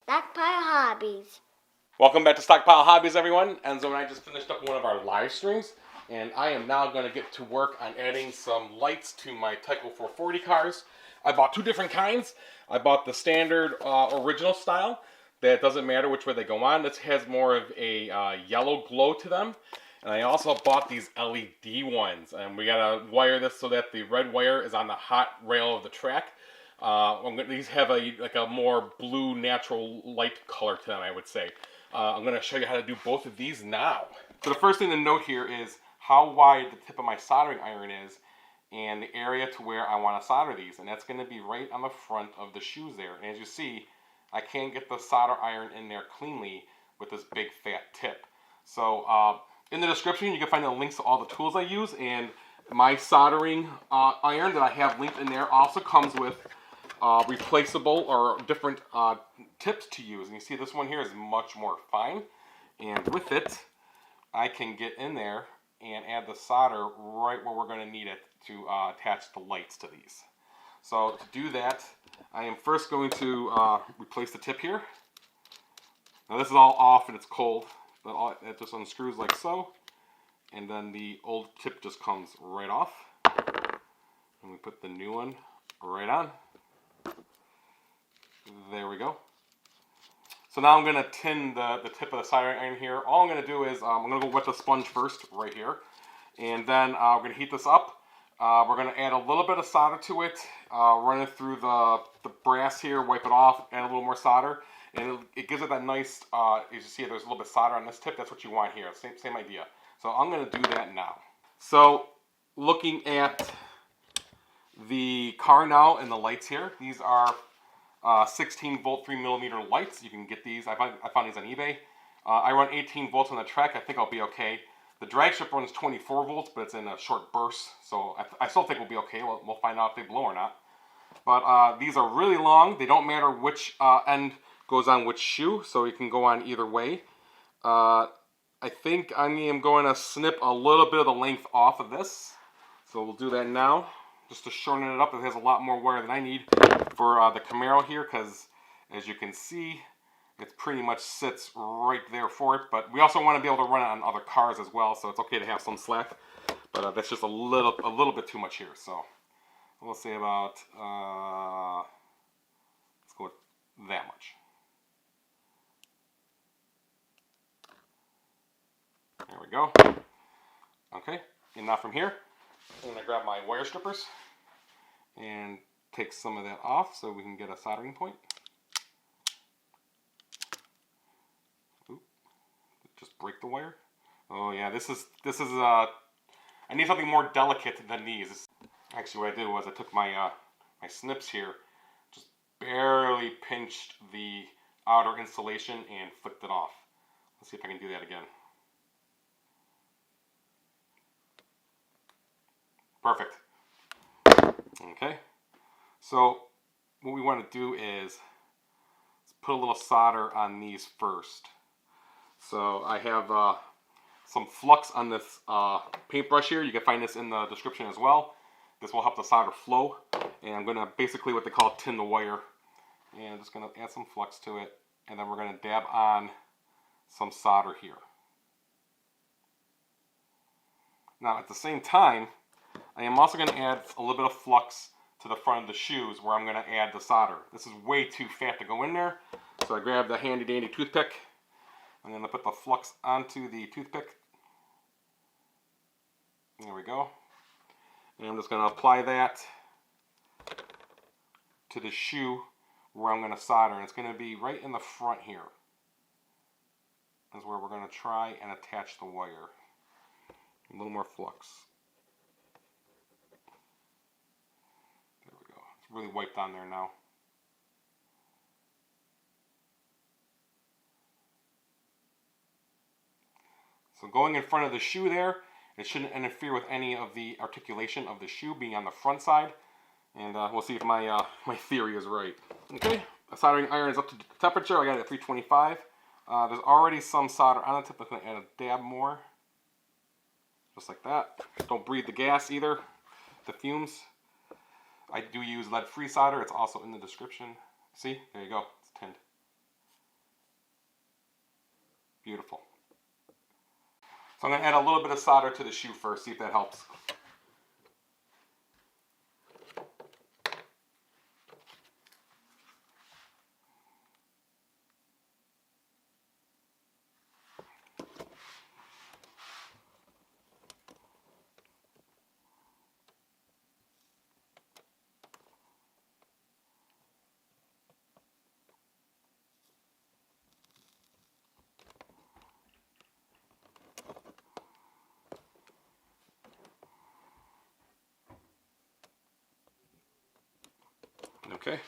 Stockpile Hobbies. Welcome back to Stockpile Hobbies, everyone. Enzo and I just finished up one of our live streams, and I am now going to get to work on adding some lights to my Tyco 440 cars. I bought two different kinds. I bought the standard original style that doesn't matter which way they go on. This has more of a yellow glow to them. And I also bought these LED ones, and we got to wire this so that the red wire is on the hot rail of the track. These have a more blue natural light color to them, I would say. I'm going to show you how to do both of these now. So the first thing to note here is how wide the tip of my soldering iron is and the area to where I want to solder these. And that's going to be right on the front of the shoes there. And as you see, I can't get the solder iron in there cleanly with this big fat tip. So in the description, you can find the links to all the tools I use. And my soldering iron that I have linked in there also comes with replaceable or different tips to use. And you see this one here is much more fine. And with it, I can get in there and add the solder right where we're going to need it to attach the lights to these. So to do that, I am first going to replace the tip here. Now this is all off and it's cold, but it just unscrews like so. And then the old tip just comes right off. And we put the new one right on. There we go. So now I'm going to tin the tip of the soldering iron here. All I'm going to do is I'm going to go wet the sponge first right here. And then we're going to heat this up. We're going to add a little bit of solder to it. Run it through the brass here, wipe it off, add a little more solder. And it gives it that nice, as you see there's a little bit of solder on this tip. That's what you want here. Same idea. So I'm going to do that now. So looking at the car now and the lights here, these are 16 volt 3mm lights. You can get these. I found these on eBay. I run 18 volts on the track. I think I'll be okay. The drag strip runs 24 volts, but it's in a short burst, so I still think we'll be okay. We'll find out if they blow or not. But these are really long. They don't matter which end goes on which shoe, so you can go on either way. I think I am going to snip a little bit of the length off of this, so we'll do that now. Just to shorten it up, it has a lot more wire than I need for the Camaro here, because as you can see, it pretty much sits right there for it. But we also want to be able to run it on other cars as well, so it's okay to have some slack. But that's just a little bit too much here. So we'll say about let's go with that much. There we go. Okay, and now from here, I'm going to grab my wire strippers and take some of that off so we can get a soldering point. Oop, just break the wire. Oh yeah, this is I need something more delicate than these. Actually, what I did was I took my my snips here, just barely pinched the outer insulation and flicked it off. Let's see if I can do that again. Perfect. Okay, so what we want to do is put a little solder on these first. So I have some flux on this paintbrush here. You can find this in the description as well. This will help the solder flow. And I'm going to basically what they call tin the wire. And I'm just going to add some flux to it. And then we're going to dab on some solder here. Now at the same time, I am also going to add a little bit of flux to the front of the shoes where I'm going to add the solder. This is way too fat to go in there, so I grabbed the handy dandy toothpick. I'm going to put the flux onto the toothpick. There we go. And I'm just going to apply that to the shoe where I'm going to solder. And it's going to be right in the front here. That's where we're going to try and attach the wire. A little more flux. Really wiped on there now. So going in front of the shoe there, it shouldn't interfere with any of the articulation of the shoe being on the front side. And we'll see if my my theory is right. Okay, the soldering iron is up to temperature. I got it at 325. There's already some solder on the tip. I'm going to add a dab more. Just like that. Don't breathe the gas either, the fumes. I do use lead-free solder. It's also in the description. See? There you go. It's tinned. Beautiful. So I'm going to add a little bit of solder to the shoe first, see if that helps. Okay.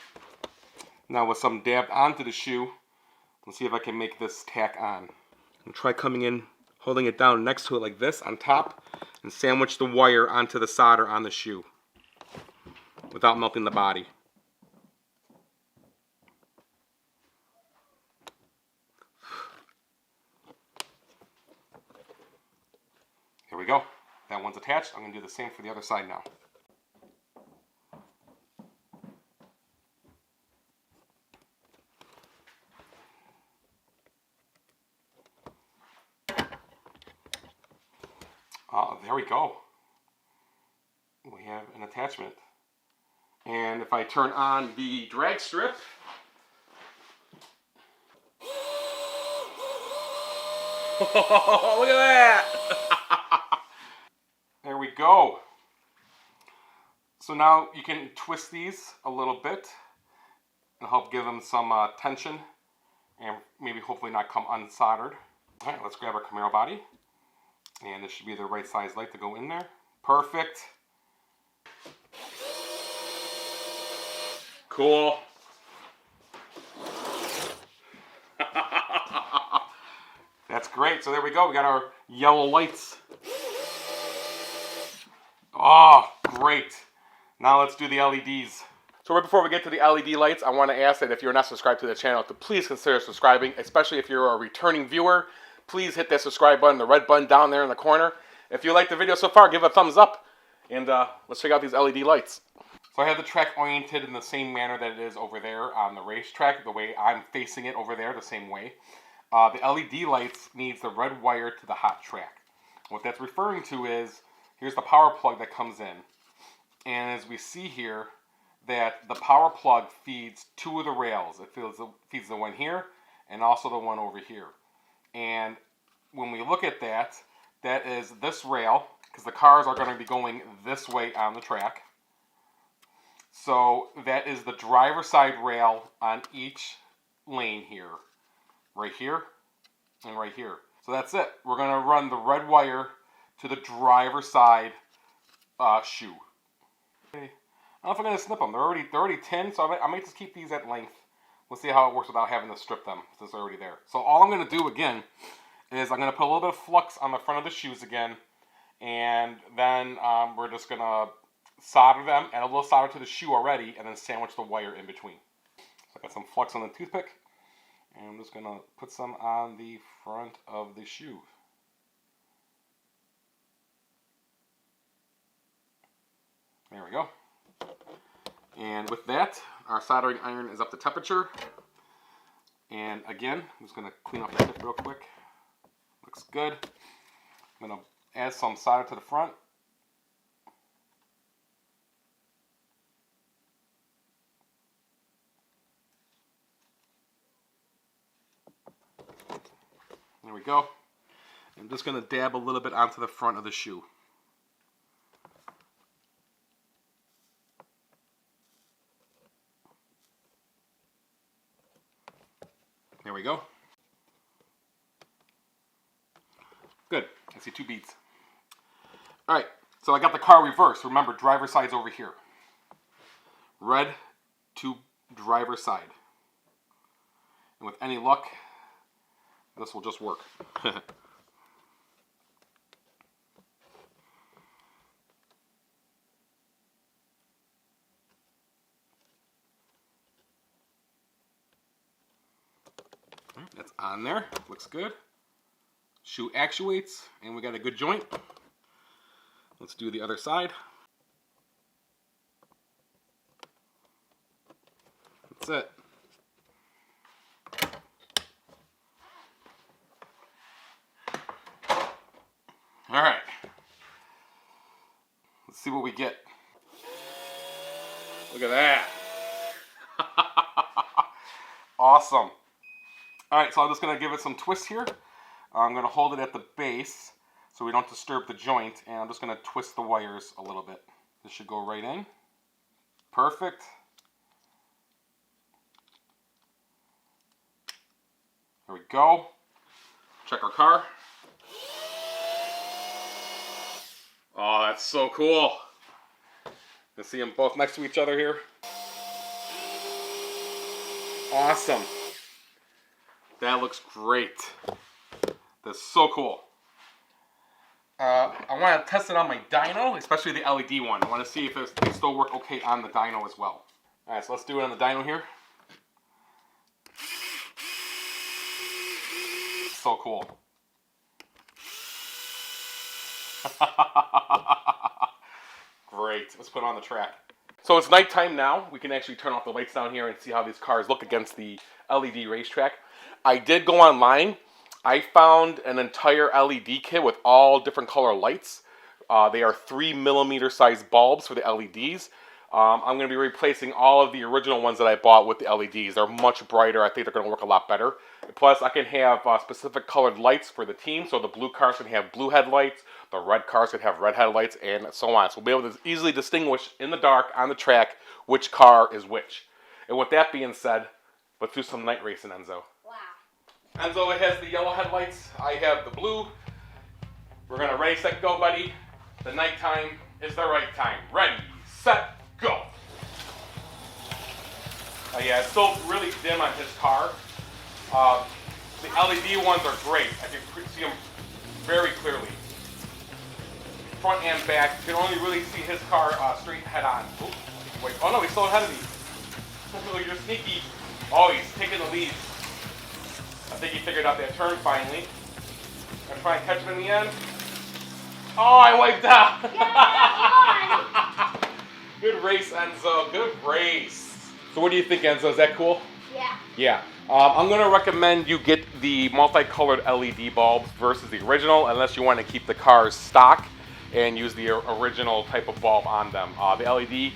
Now with some dabbed onto the shoe, let's see if I can make this tack on. And try coming in, holding it down next to it like this on top, and sandwich the wire onto the solder on the shoe without melting the body. Here we go. That one's attached. I'm going to do the same for the other side now. There we go. We have an attachment. And if I turn on the drag strip, look at that! There we go. So now you can twist these a little bit and help give them some tension and maybe hopefully not come unsoldered. All right, let's grab our Camaro body. And this should be the right size light to go in there. Perfect. Cool. That's great. So there we go. We got our yellow lights. Oh, great. Now let's do the LEDs. So right before we get to the LED lights, I want to ask that if you're not subscribed to the channel, to please consider subscribing, especially if you're a returning viewer. Please hit that subscribe button, the red button down there in the corner. If you like the video so far, give it a thumbs up. And let's check out these LED lights. So I have the track oriented in the same manner that it is over there on the racetrack, the way I'm facing it over there, the same way. The LED lights needs the red wire to the hot track. What that's referring to is, here's the power plug that comes in. And as we see here, that the power plug feeds two of the rails. It feeds the one here and also the one over here. And when we look at that, that is this rail, because the cars are going to be going this way on the track. So that is the driver's side rail on each lane here. Right here and right here. So that's it. We're going to run the red wire to the driver's side shoe. Okay. I don't know if I'm going to snip them. They're already tin, so I might just keep these at length. We'll see how it works without having to strip them since they're already there. So all I'm going to do again is I'm going to put a little bit of flux on the front of the shoes again. And then we're just going to solder them, add a little solder to the shoe already, and then sandwich the wire in between. So I got some flux on the toothpick. And I'm just going to put some on the front of the shoe. There we go. And with that, our soldering iron is up to temperature. And again, I'm just going to clean up the tip real quick. Looks good. I'm going to add some solder to the front. There we go. I'm just going to dab a little bit onto the front of the shoe. There we go. Good. I see two beads. All right. So I got the car reversed. Remember, driver's side's over here. Red to driver's side. And with any luck, this will just work. That's on there. Looks good. Shoe actuates, and we got a good joint. Let's do the other side. That's it. All right. Let's see what we get. Look at that. Awesome. All right, so I'm just going to give it some twists here. I'm going to hold it at the base so we don't disturb the joint, and I'm just going to twist the wires a little bit. This should go right in. Perfect. There we go. Check our car. Oh, that's so cool. You see them both next to each other here. Awesome. That looks great. That's so cool. I want to test it on my dyno, especially the LED one. I want to see if it still work okay on the dyno as well. All right, so let's do it on the dyno here. So cool. Great. Let's put it on the track. So it's nighttime now. We can actually turn off the lights down here and see how these cars look against the LED racetrack. I did go online. I found an entire LED kit with all different color lights. They are 3mm size bulbs for the LEDs. I'm going to be replacing all of the original ones that I bought with the LEDs. They're much brighter. I think they're going to work a lot better. Plus, I can have specific colored lights for the team. So the blue cars can have blue headlights. The red cars can have red headlights, and so on. So we'll be able to easily distinguish in the dark on the track which car is which. And with that being said, let's do some night racing, Enzo. Wow. Enzo has the yellow headlights. I have the blue. We're going to ready, set, go, buddy. The nighttime is the right time. Ready, set, go. Yeah, it's still really dim on his car. The LED ones are great. I can see them very clearly. Front and back. You can only really see his car straight head on. Ooh, wait. Oh no, he's still ahead of me. Look, you're sneaky. Oh, he's taking the lead. I think he figured out that turn finally. I'm trying to catch him in the end. Oh, I wiped out. Good race, Enzo. Good race. So what do you think, Enzo? Is that cool? Yeah. Yeah. I'm going to recommend you get the multicolored LED bulbs versus the original, unless you want to keep the cars stock and use the original type of bulb on them. The LED,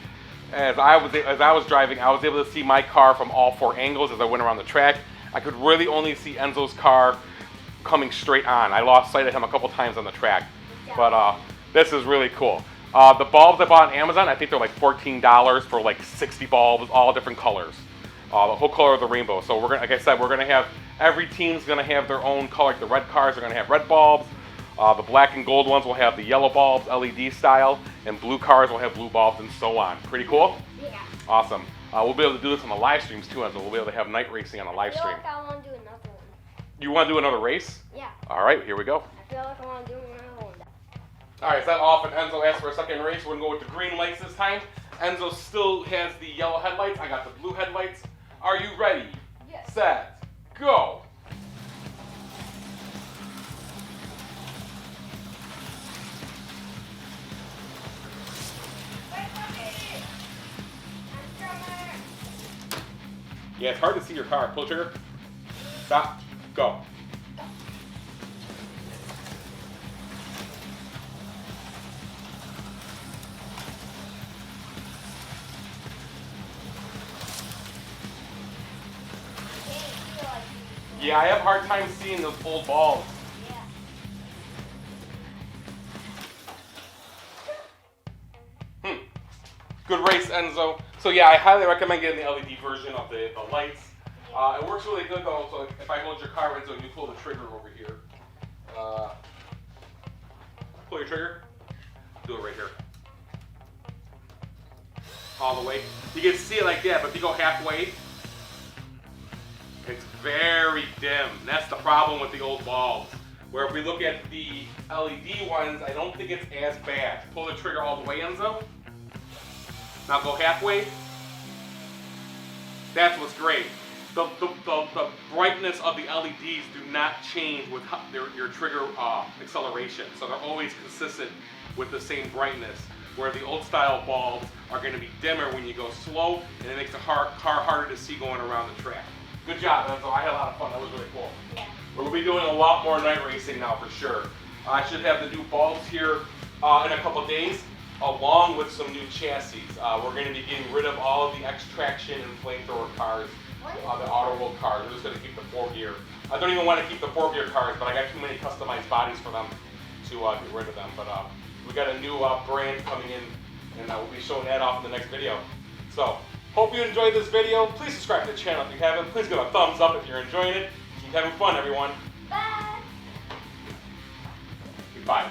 as I was driving, I was able to see my car from all four angles as I went around the track. I could really only see Enzo's car coming straight on. I lost sight of him a couple times on the track, but this is really cool. The bulbs I bought on Amazon, I think they're like $14 for like 60 bulbs, all different colors. The whole color of the rainbow. So we're gonna, like I said, we're gonna have, every team's gonna have their own color. Like the red cars are gonna have red bulbs. The black and gold ones will have the yellow bulbs, LED style, and blue cars will have blue bulbs, and so on. Pretty cool? Yeah. Awesome. We'll be able to do this on the live streams too, and so we'll be able to have night racing on a live stream. I feel like I want to do another one. You want to do another race? Yeah. All right, here we go. I feel like I want to do another one. All right, so that off, and Enzo asked for a second race. We're gonna go with the green lights this time. Enzo still has the yellow headlights. I got the blue headlights. Are you ready? Yes. Set, go. Yeah, it's hard to see your car. Pull the trigger. Stop. Go. Yeah, I have a hard time seeing those old balls. Yeah. Good race, Enzo. So yeah, I highly recommend getting the LED version of the lights. It works really good though, so if I hold your car, Enzo, and you pull the trigger over here. Pull your trigger. Do it right here. All the way. You can see it like that, but if you go halfway, it's very dim. That's the problem with the old bulbs. Where if we look at the LED ones, I don't think it's as bad. Pull the trigger all the way, Enzo. Now go halfway. That's what's great. The brightness of the LEDs do not change with your trigger acceleration. So they're always consistent with the same brightness. Where the old style bulbs are going to be dimmer when you go slow, and it makes the car harder to see going around the track. Good job, Enzo. I had a lot of fun. That was really cool. Yeah. We'll be doing a lot more night racing now for sure. I should have the new bulbs here in a couple days, along with some new chassis. We're going to be getting rid of all of the X-Traction and flamethrower cars, the Auto World cars. We're just going to keep the 4-gear. I don't even want to keep the 4-gear cars, but I got too many customized bodies for them to get rid of them. But we got a new brand coming in, and we'll be showing that off in the next video. So, hope you enjoyed this video. Please subscribe to the channel if you haven't. Please give a thumbs up if you're enjoying it. Keep having fun, everyone. Bye. Goodbye.